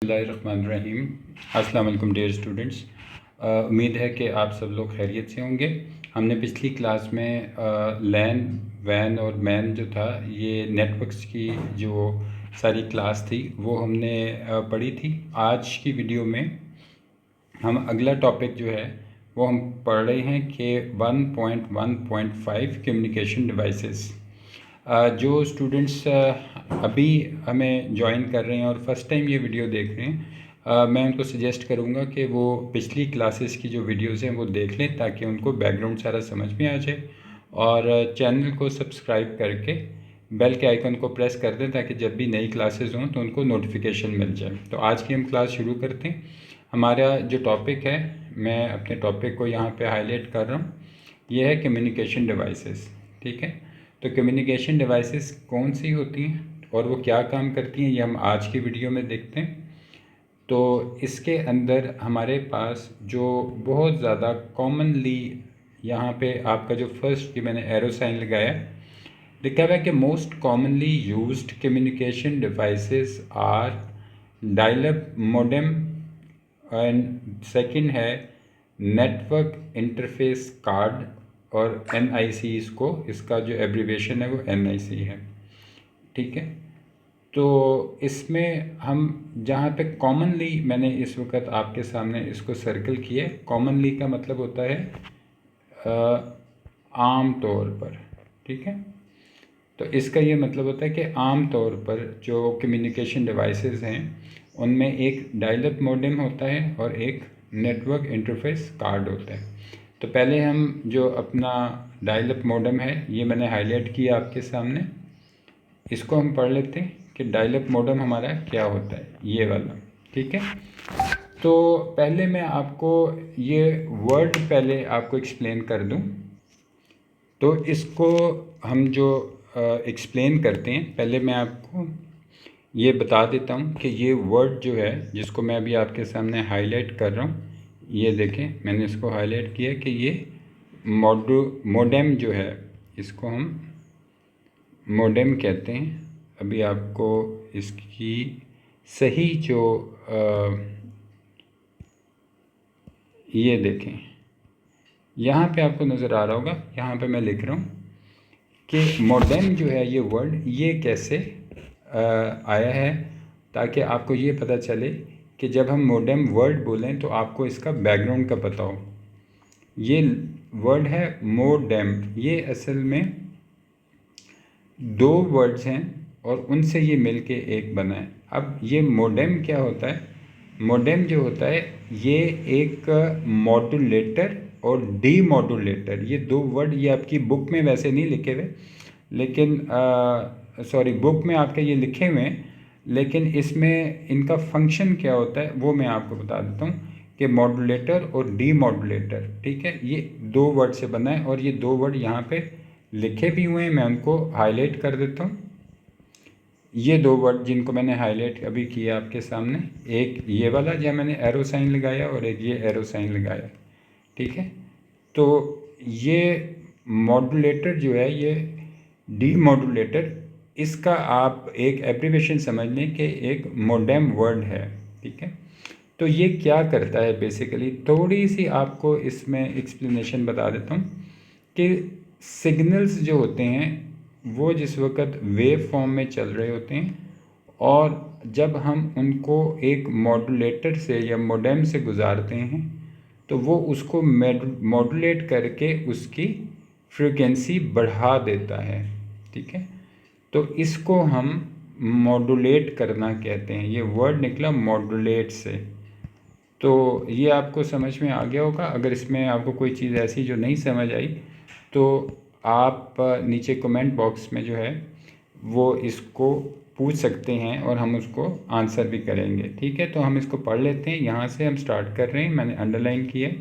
बिस्मिल्लाहिर्रहमानिर्रहीम। अस्सलाम वालेकुम डियर स्टूडेंट्स। उम्मीद है कि आप सब लोग खैरियत से होंगे। हमने पिछली क्लास में लैन वैन और मैन जो था ये नेटवर्क्स की जो सारी क्लास थी वो हमने पढ़ी थी। आज की वीडियो में हम अगला टॉपिक जो है वो हम पढ़ रहे हैं कि 1.1.5 कम्युनिकेशन डिवाइसेस। जो स्टूडेंट्स अभी हमें ज्वाइन कर रहे हैं और फर्स्ट टाइम ये वीडियो देख रहे हैं, मैं उनको सजेस्ट करूँगा कि वो पिछली क्लासेस की जो वीडियोज़ हैं वो देख लें ताकि उनको बैकग्राउंड सारा समझ में आ जाए। और चैनल को सब्सक्राइब करके बेल के आइकन को प्रेस कर दें ताकि जब भी नई क्लासेस हों तो उनको नोटिफिकेशन मिल जाए। तो आज की हम क्लास शुरू करते हैं। हमारा जो टॉपिक है, मैं अपने टॉपिक को यहाँ पे हाईलाइट कर रहा हूँ, ये है कम्युनिकेशन डिवाइसेस। ठीक है, तो कम्युनिकेशन डिवाइसेस कौन सी होती हैं और वो क्या काम करती हैं ये हम आज की वीडियो में देखते हैं। तो इसके अंदर हमारे पास जो बहुत ज़्यादा कॉमनली यहाँ पे आपका जो फर्स्ट ये मैंने एरो साइन लगाया, लिखा हुआ है कि most commonly used communication devices are dial-up modem and second है नेटवर्क इंटरफेस कार्ड और NIC, इसका जो एब्रीवेशन है वो NIC है। ठीक है, तो इसमें हम जहाँ पे कॉमनली मैंने इस वक्त आपके सामने इसको सर्कल किया है, कॉमनली का मतलब होता है आम तौर पर। ठीक है, तो इसका ये मतलब होता है कि आम तौर पर जो कम्युनिकेशन डिवाइसेस हैं उनमें एक डायल-अप मोडेम होता है और एक नेटवर्क इंटरफेस कार्ड होता है। तो पहले हम जो अपना डायल-अप मोडेम है ये मैंने हाईलाइट किया आपके सामने, इसको हम पढ़ लेते हैं कि डायल-अप मोडेम हमारा क्या होता है, ये वाला। ठीक है, तो पहले मैं आपको ये वर्ड पहले आपको एक्सप्लेन कर दूं। तो इसको हम जो एक्सप्लेन करते हैं, पहले मैं आपको ये बता देता हूँ कि ये वर्ड जो है जिसको मैं अभी आपके सामने हाईलाइट कर रहा हूँ, ये देखें मैंने इसको हाईलाइट किया कि ये मोडेम जो है इसको हम मोडेम कहते हैं। अभी आपको इसकी सही जो ये देखें यहाँ पे आपको नज़र आ रहा होगा, यहाँ पे मैं लिख रहा हूँ कि मोडेम जो है ये वर्ड ये कैसे आया है, ताकि आपको ये पता चले कि जब हम मोडेम वर्ड बोलें तो आपको इसका बैकग्राउंड का पता हो। ये वर्ड है मोडेम, ये असल में दो वर्ड्स हैं और उनसे ये मिलके एक बना है। अब ये मोडेम क्या होता है, मोडेम जो होता है ये एक मॉड्यूलेटर और डीमॉड्यूलेटर, ये दो वर्ड ये आपकी बुक में वैसे नहीं लिखे हुए, लेकिन सॉरी बुक में आपके ये लिखे हुए हैं, लेकिन इसमें इनका फंक्शन क्या होता है वो मैं आपको बता देता हूँ कि मॉड्यूलेटर और डीमॉड्यूलेटर। ठीक है, ये दो वर्ड से बना है और ये दो वर्ड यहाँ पे लिखे भी हुए हैं, मैं उनको हाईलाइट कर देता हूँ। ये दो वर्ड जिनको मैंने हाईलाइट अभी किया आपके सामने, एक ये वाला जहाँ मैंने एरो साइन लगाया और एक ये एरो साइन लगाया। ठीक है, तो ये मॉड्यूलेटर जो है ये डीमॉड्यूलेटर, इसका आप एक एब्रीविएशन समझ लें कि एक मोडेम वर्ड है। ठीक है, तो ये क्या करता है बेसिकली, थोड़ी सी आपको इसमें एक्सप्लेनेशन बता देता हूँ कि सिग्नल्स जो होते हैं वो जिस वक्त वेव फॉर्म में चल रहे होते हैं और जब हम उनको एक मॉड्यूलेटर से या मोडेम से गुजारते हैं तो वो उसको मॉड्यूलेट करके उसकी फ्रीक्वेंसी बढ़ा देता है। ठीक है, तो इसको हम मॉड्यूलेट करना कहते हैं, ये वर्ड निकला मॉड्यूलेट से। तो ये आपको समझ में आ गया होगा। अगर इसमें आपको कोई चीज़ ऐसी जो नहीं समझ आई तो आप नीचे कमेंट बॉक्स में जो है वो इसको पूछ सकते हैं और हम उसको आंसर भी करेंगे। ठीक है, तो हम इसको पढ़ लेते हैं, यहाँ से हम स्टार्ट कर रहे हैं। मैंने अंडरलाइन किया है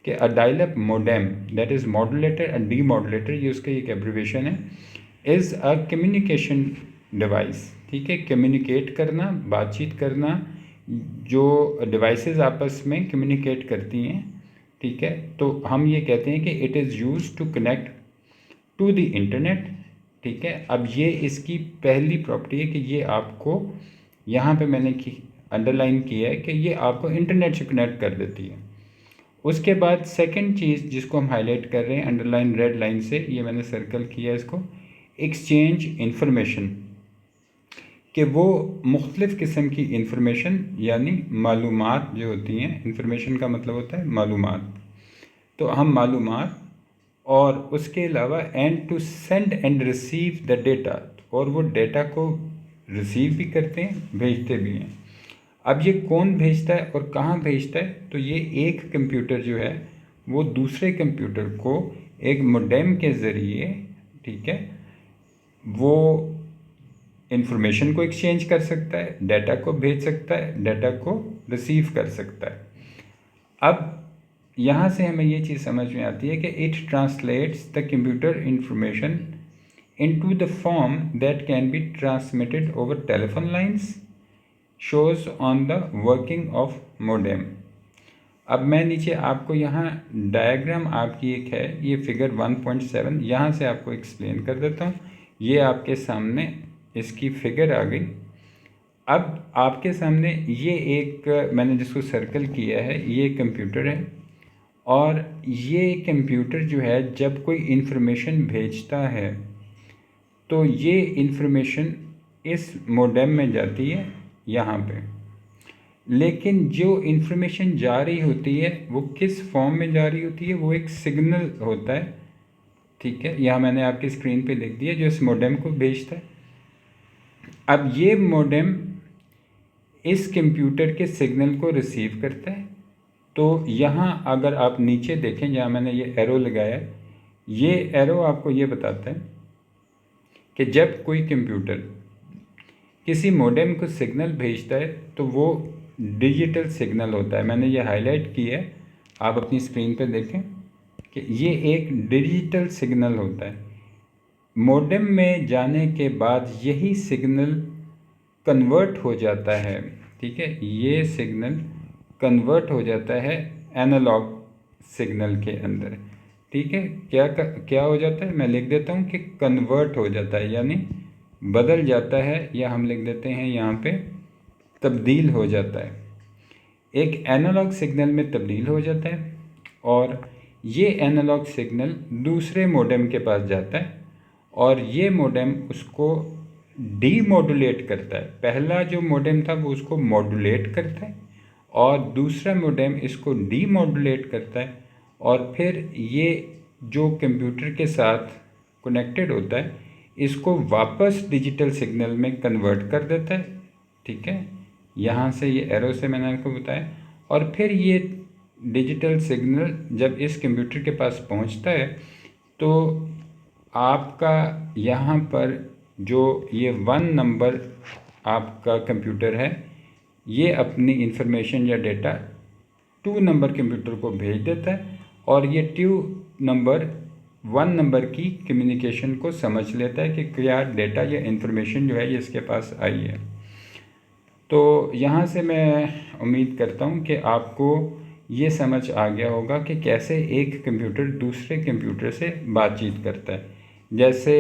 कि a dial up modem that is modulator and demodulator, ये उसका एक एब्रीविएशन है, इज़ अ कम्युनिकेशन डिवाइस। ठीक है, कम्युनिकेट करना, बातचीत करना, जो डिवाइसेस आपस में कम्युनिकेट करती हैं। ठीक है, तो हम ये कहते हैं कि it is used to connect to the internet. ठीक है, अब ये इसकी पहली प्रॉपर्टी है कि ये आपको यहाँ पे मैंने अंडरलाइन किया है कि ये आपको इंटरनेट से कनेक्ट कर देती है। उसके बाद सेकंड चीज़ जिसको हम हाईलाइट कर रहे हैं अंडरलाइन रेड लाइन से, ये मैंने सर्कल किया इसको, एक्सचेंज इंफॉर्मेशन, कि वो मुख्तलिफ़ किस्म की इंफॉर्मेशन यानी मालूमात जो होती हैं, इंफॉर्मेशन का मतलब होता है मालूमात, तो हम मालूमात और उसके अलावा and to send and receive the data, और वो डेटा को रिसीव भी करते हैं, भेजते भी हैं। अब ये कौन भेजता है और कहाँ भेजता है, तो ये एक कंप्यूटर जो है वो दूसरे कंप्यूटर को एक मोडेम के ज़रिए, ठीक है, वो इंफॉर्मेशन को एक्सचेंज कर सकता है, डाटा को भेज सकता है, डाटा को रिसीव कर सकता है। अब यहाँ से हमें ये चीज़ समझ में आती है कि it translates the computer information into the form that can be transmitted over telephone lines, shows on the working of modem. अब मैं नीचे आपको यहाँ डायग्राम आपकी एक है, ये फिगर 1.7, यहाँ से आपको एक्सप्लेन कर देता हूँ। ये आपके सामने इसकी फिगर आ गई। अब आपके सामने ये एक मैंने जिसको सर्कल किया है ये कंप्यूटर है, और ये कंप्यूटर जो है जब कोई इन्फॉर्मेशन भेजता है तो ये इन्फॉर्मेशन इस मोडेम में जाती है यहाँ पे, लेकिन जो इन्फॉर्मेशन जा रही होती है वो किस फॉर्म में जा रही होती है, वो एक सिग्नल होता है, ठीक है, यहाँ मैंने आपकी स्क्रीन पे लिख दिया, जो इस मोडेम को भेजता है। अब ये मोडेम इस कंप्यूटर के सिग्नल को रिसीव करता है। तो यहाँ अगर आप नीचे देखें जहाँ मैंने ये एरो लगाया है, ये एरो आपको ये बताता है कि जब कोई कंप्यूटर किसी मोडेम को सिग्नल भेजता है तो वो डिजिटल सिग्नल होता है। मैंने ये हाईलाइट किया है, आप अपनी स्क्रीन पर देखें कि ये एक डिजिटल सिग्नल होता है। मोडेम में जाने के बाद यही सिग्नल कन्वर्ट हो जाता है, ठीक है, ये सिग्नल कन्वर्ट हो जाता है एनालॉग सिग्नल के अंदर, ठीक है। क्या हो जाता है, मैं लिख देता हूँ कि कन्वर्ट हो जाता है, यानी बदल जाता है, या हम लिख देते हैं यहाँ पे तब्दील हो जाता है, एक एनालॉग सिग्नल में तब्दील हो जाता है। और ये एनालॉग सिग्नल दूसरे मोडेम के पास जाता है और ये मोडेम उसको डीमॉड्यूलेट करता है। पहला जो मोडेम था वो उसको मॉड्यूलेट करता है और दूसरा मोडेम इसको डीमॉड्यूलेट करता है, और फिर ये जो कंप्यूटर के साथ कनेक्टेड होता है इसको वापस डिजिटल सिग्नल में कन्वर्ट कर देता है, ठीक है। यहाँ से ये एरो से मैंने आपको बताया, और फिर ये डिजिटल सिग्नल जब इस कंप्यूटर के पास पहुँचता है तो आपका यहाँ पर जो ये 1 नंबर आपका कंप्यूटर है ये अपनी इंफॉर्मेशन या डेटा 2 नंबर कंप्यूटर को भेज देता है, और ये 1 नंबर की कम्युनिकेशन को समझ लेता है कि क्या डेटा या इंफॉर्मेशन जो है ये इसके पास आई है। तो यहाँ से मैं उम्मीद करता हूँ कि आपको ये समझ आ गया होगा कि कैसे एक कंप्यूटर दूसरे कंप्यूटर से बातचीत करता है। जैसे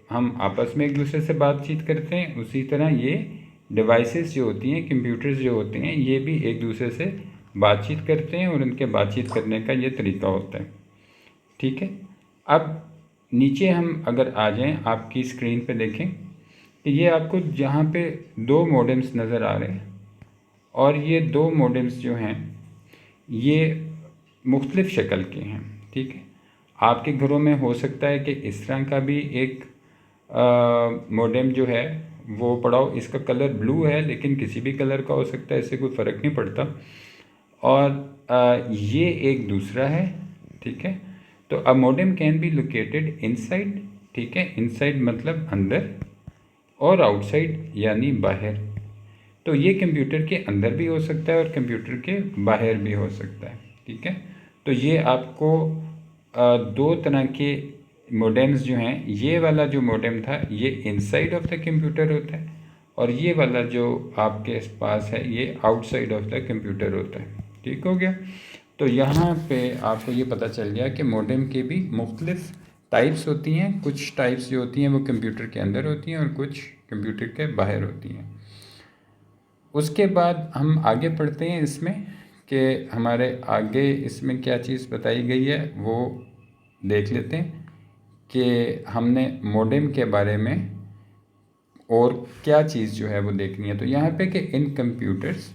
हम आपस में एक दूसरे से बातचीत करते हैं, उसी तरह ये डिवाइसेस जो होती हैं, कंप्यूटर्स जो होते हैं, ये भी एक दूसरे से बातचीत करते हैं और उनके बातचीत करने का ये तरीका होता है, ठीक है। अब नीचे हम अगर आ जाएं, आपकी स्क्रीन पे देखें कि ये आपको जहाँ पे 2 मॉडेम्स नज़र आ रहे हैं, और ये 2 मॉडेम्स जो हैं ये मुख्तलिफ़ शक्ल के हैं, ठीक है। आपके घरों में हो सकता है कि इस तरह का भी एक मॉडेम जो है वो पड़ा हो, इसका कलर ब्लू है लेकिन किसी भी कलर का हो सकता है, इससे कोई फ़र्क नहीं पड़ता। और ये एक दूसरा है, ठीक है। तो a modem can be located inside, ठीक है, इनसाइड मतलब अंदर, और आउटसाइड यानी बाहर। तो ये कंप्यूटर के अंदर भी हो सकता है और कंप्यूटर के बाहर भी हो सकता है, ठीक है। तो ये आपको 2 तरह के मोडेम्स जो हैं, ये वाला जो मोडेम था ये इनसाइड ऑफ द कंप्यूटर होता है, और ये वाला जो आपके पास है ये आउटसाइड ऑफ द कंप्यूटर होता है, ठीक हो गया। तो यहाँ पे आपको ये पता चल गया कि मोडेम के भी मुख्तलिफ़ टाइप्स होती हैं। कुछ टाइप्स जो होती हैं वो कंप्यूटर के अंदर होती हैं और कुछ कंप्यूटर के बाहर होती हैं। उसके बाद हम आगे पढ़ते हैं इसमें कि हमारे आगे इसमें क्या चीज़ बताई गई है वो देख लेते हैं कि हमने मॉडेम के बारे में और क्या चीज़ जो है वो देखनी है। तो यहाँ पे कि in computers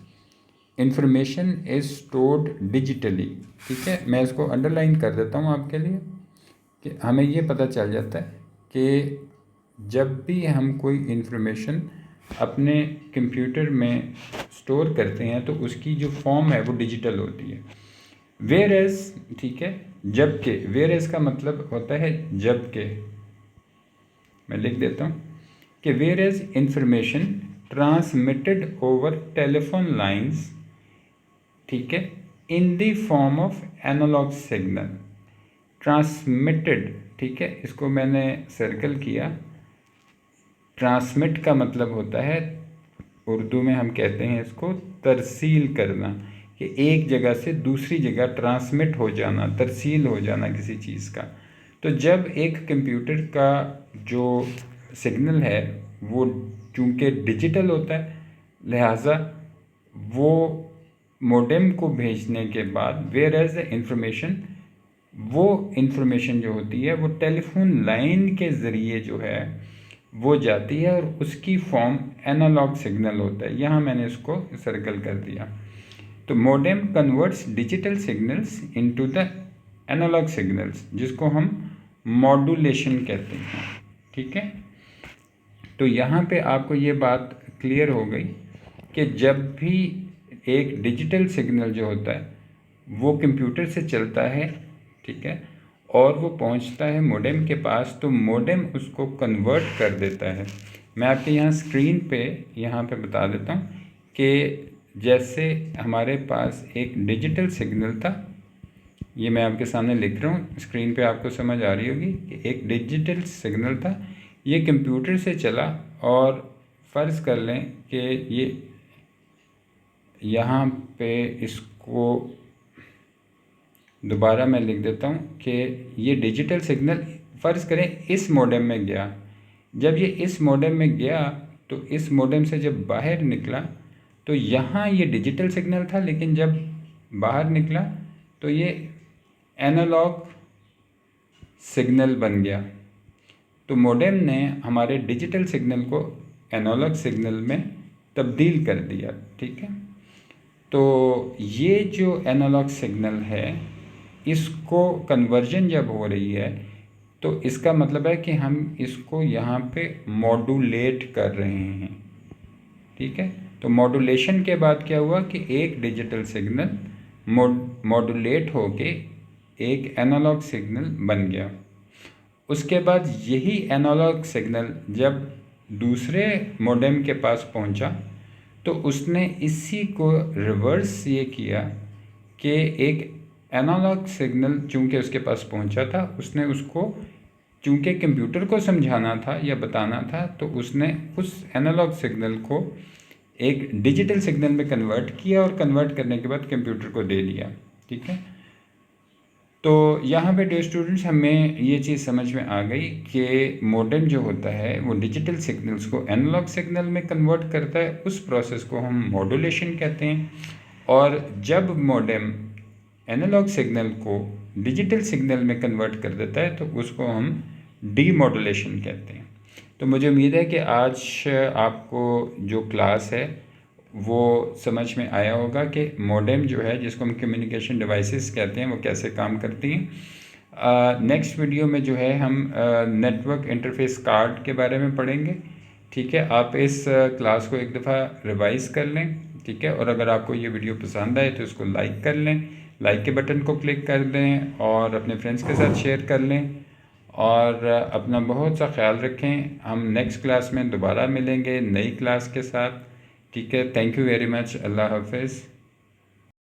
information is stored digitally. ठीक है, मैं इसको अंडरलाइन कर देता हूँ आपके लिए कि हमें ये पता चल जाता है कि जब भी हम कोई इंफॉर्मेशन अपने कंप्यूटर में स्टोर करते हैं तो उसकी जो फॉर्म है वो डिजिटल होती है। वेयर एज, ठीक है, जबकि वेयर एज का मतलब होता है जबकि, मैं लिख देता हूँ कि whereas information transmitted over telephone lines, ठीक है, in the form of analog signal transmitted, ठीक है, इसको मैंने सर्कल किया। ट्रांसमिट का मतलब होता है, उर्दू में हम कहते हैं इसको तरसील करना, कि एक जगह से दूसरी जगह ट्रांसमिट हो जाना, तरसील हो जाना किसी चीज़ का। तो जब एक कंप्यूटर का जो सिग्नल है वो चूँकि डिजिटल होता है, लिहाजा वो मोडेम को भेजने के बाद वेयर एज इंफॉर्मेशन, वो इंफॉर्मेशन जो होती है वो टेलीफोन लाइन के ज़रिए जो है वो जाती है और उसकी फॉर्म एनालॉग सिग्नल होता है। यहाँ मैंने इसको सर्कल कर दिया। तो modem converts digital signals into the analog signals, जिसको हम मॉड्यूलेशन कहते हैं। ठीक है, तो यहाँ पे आपको ये बात क्लियर हो गई कि जब भी एक डिजिटल सिग्नल जो होता है वो कंप्यूटर से चलता है, ठीक है, और वो पहुंचता है मोडेम के पास, तो मोडेम उसको कन्वर्ट कर देता है। मैं आपके यहाँ स्क्रीन पे यहाँ पे बता देता हूँ कि जैसे हमारे पास एक डिजिटल सिग्नल था, ये मैं आपके सामने लिख रहा हूँ, स्क्रीन पे आपको समझ आ रही होगी कि एक डिजिटल सिग्नल था, ये कंप्यूटर से चला, और फ़र्ज़ कर लें कि ये यहाँ पे इसको दोबारा मैं लिख देता हूँ कि ये डिजिटल सिग्नल फ़र्ज़ करें इस मॉडेम में गया। जब ये इस मॉडेम में गया तो इस मॉडेम से जब बाहर निकला तो यहाँ ये डिजिटल सिग्नल था, लेकिन जब बाहर निकला तो ये एनालॉग सिग्नल बन गया। तो मॉडेम ने हमारे डिजिटल सिग्नल को एनालॉग सिग्नल में तब्दील कर दिया। ठीक है, तो ये जो एनालॉग सिग्नल है इसको कन्वर्जन जब हो रही है तो इसका मतलब है कि हम इसको यहाँ पे मॉड्यूलेट कर रहे हैं। ठीक है, तो मॉड्यूलेशन के बाद क्या हुआ कि एक डिजिटल सिग्नल मॉड्यूलेट होके एक एनालॉग सिग्नल बन गया। उसके बाद यही एनालॉग सिग्नल जब दूसरे मॉडेम के पास पहुंचा तो उसने इसी को रिवर्स ये किया कि एक एनालॉग सिग्नल चूँकि उसके पास पहुंचा था, उसने उसको चूँकि कंप्यूटर को समझाना था या बताना था, तो उसने उस एनालॉग सिग्नल को एक डिजिटल सिग्नल में कन्वर्ट किया और कन्वर्ट करने के बाद कंप्यूटर को दे दिया। ठीक है, तो यहाँ पे डियर स्टूडेंट्स हमें ये चीज़ समझ में आ गई कि मॉडेम जो होता है वो डिजिटल सिग्नल्स को एनालॉग सिग्नल में कन्वर्ट करता है, उस प्रोसेस को हम मॉड्यूलेशन कहते हैं। और जब मॉडेम एनालॉग सिग्नल को डिजिटल सिग्नल में कन्वर्ट कर देता है तो उसको हम डीमॉड्यूलेशन कहते हैं। तो मुझे उम्मीद है कि आज आपको जो क्लास है वो समझ में आया होगा कि मॉडेम जो है, जिसको हम कम्युनिकेशन डिवाइसेस कहते हैं, वो कैसे काम करती हैं। नेक्स्ट वीडियो में जो है हम नेटवर्क इंटरफेस कार्ड के बारे में पढ़ेंगे। ठीक है, आप इस क्लास को एक दफ़ा रिवाइज़ कर लें। ठीक है, और अगर आपको ये वीडियो पसंद आए तो इसको लाइक कर लें, लाइक के बटन को क्लिक कर दें और अपने फ्रेंड्स के साथ शेयर कर लें, और अपना बहुत सा ख्याल रखें। हम नेक्स्ट क्लास में दोबारा मिलेंगे नई क्लास के साथ। ठीक है, थैंक यू वेरी मच, अल्लाह हाफ़िज़।